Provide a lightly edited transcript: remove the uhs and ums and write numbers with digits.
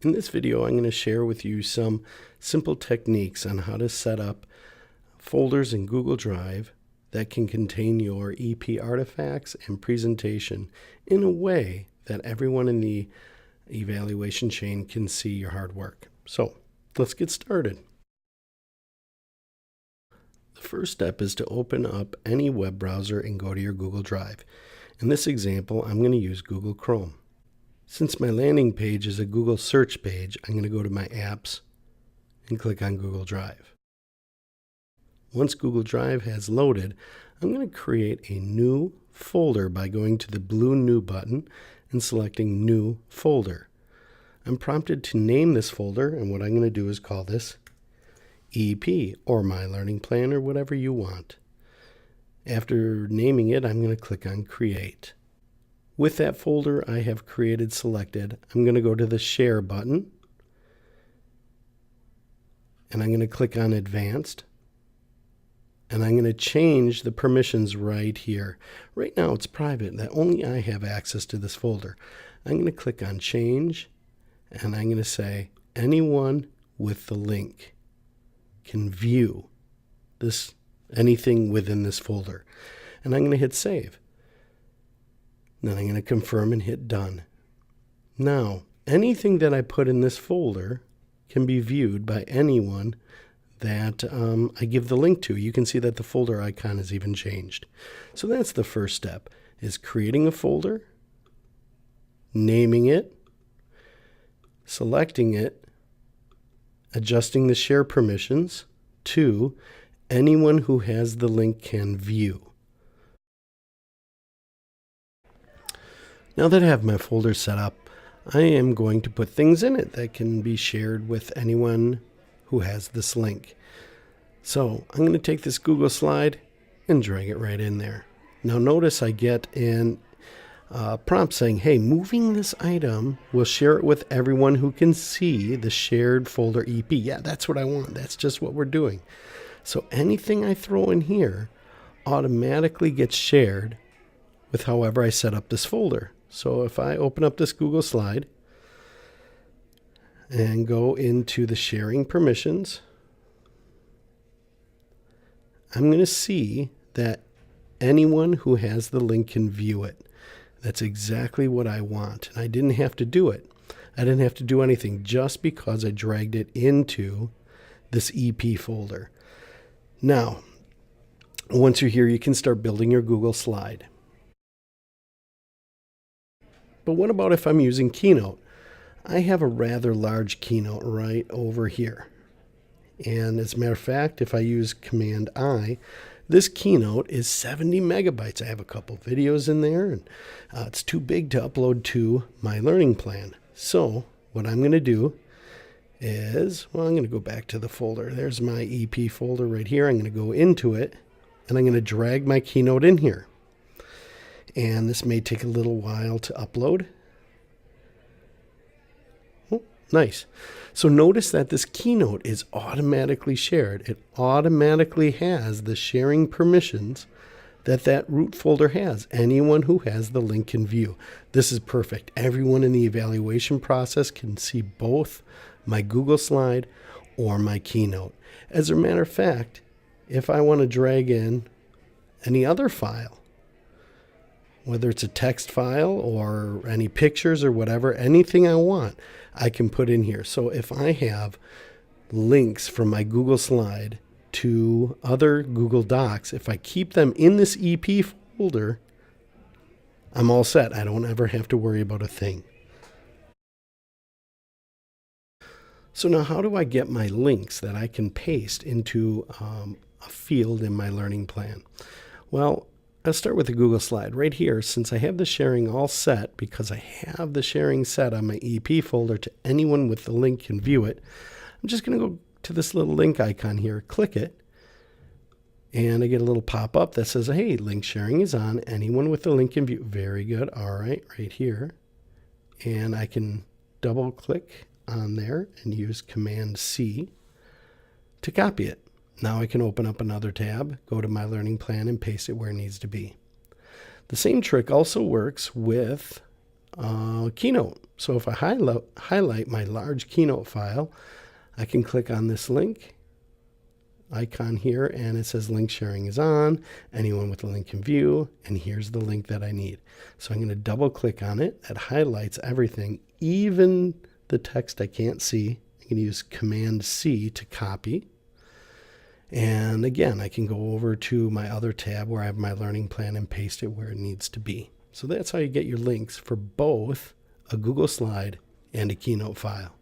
In this video, I'm going to share with you some simple techniques on how to set up folders in Google Drive that can contain your EP artifacts and presentation in a way that everyone in the evaluation chain can see your hard work. So let's get started. The first step is to open up any web browser and go to your Google Drive. In this example, I'm going to use Google Chrome. Since my landing page is a Google search page, I'm going to go to my apps and click on Google Drive. Once Google Drive has loaded, I'm going to create a new folder by going to the blue New button and selecting New Folder. I'm prompted to name this folder, and what I'm going to do is call this EP or My Learning Plan or whatever you want. After naming it, I'm going to click on Create. With that folder I have selected, I'm going to go to the Share button, and I'm going to click on Advanced, and I'm going to change the permissions right here. Right now it's private, that only I have access to this folder. I'm going to click on Change, and I'm going to say anyone with the link can view anything within this folder, and I'm going to hit Save. Then I'm going to confirm and hit Done. Now, anything that I put in this folder can be viewed by anyone that I give the link to. You can see that the folder icon has even changed. So that's the first step, is creating a folder, naming it, selecting it, adjusting the share permissions to anyone who has the link can view. Now that I have my folder set up, I am going to put things in it that can be shared with anyone who has this link. So I'm going to take this Google slide and drag it right in there. Now notice I get an prompt saying, hey, moving this item will share it with everyone who can see the shared folder EP. Yeah, that's what I want. That's just what we're doing. So anything I throw in here automatically gets shared with however I set up this folder. So if I open up this Google slide and go into the sharing permissions, I'm going to see that anyone who has the link can view it. That's exactly what I want. And I didn't have to do it. I didn't have to do anything just because I dragged it into this EP folder. Now, once you're here, you can start building your Google slide. But what about if I'm using Keynote? I have a rather large Keynote right over here. And as a matter of fact, if I use Command I, this Keynote is 70 megabytes. I have a couple videos in there, and it's too big to upload to my learning plan. So what I'm going to do is, well, I'm going to go back to the folder. There's my EP folder right here. I'm going to go into it, and I'm going to drag my Keynote in here. And this may take a little while to upload. Oh, nice. So notice that this Keynote is automatically shared. It automatically has the sharing permissions that root folder has. Anyone who has the link can view. This is perfect. Everyone in the evaluation process can see both my Google slide or my Keynote. As a matter of fact, if I want to drag in any other file, whether it's a text file or any pictures or whatever, anything I want, I can put in here. So if I have links from my Google slide to other Google Docs, if I keep them in this EP folder, I'm all set. I don't ever have to worry about a thing. So now how do I get my links that I can paste into a field in my learning plan? Well, I'll start with the Google slide. Right here, since I have the sharing all set, because I have the sharing set on my EP folder to anyone with the link can view it, I'm just going to go to this little link icon here, click it, and I get a little pop-up that says, hey, link sharing is on. Anyone with the link can view. Very good. All right, right here. And I can double-click on there and use Command C to copy it. Now I can open up another tab, go to my learning plan, and paste it where it needs to be. The same trick also works with Keynote. So if I highlight my large Keynote file, I can click on this link icon here, and it says link sharing is on. Anyone with a link can view, and here's the link that I need. So I'm going to double click on it. That highlights everything, even the text I can't see. I can use Command C to copy. And again, I can go over to my other tab where I have my learning plan and paste it where it needs to be. So that's how you get your links for both a Google slide and a Keynote file.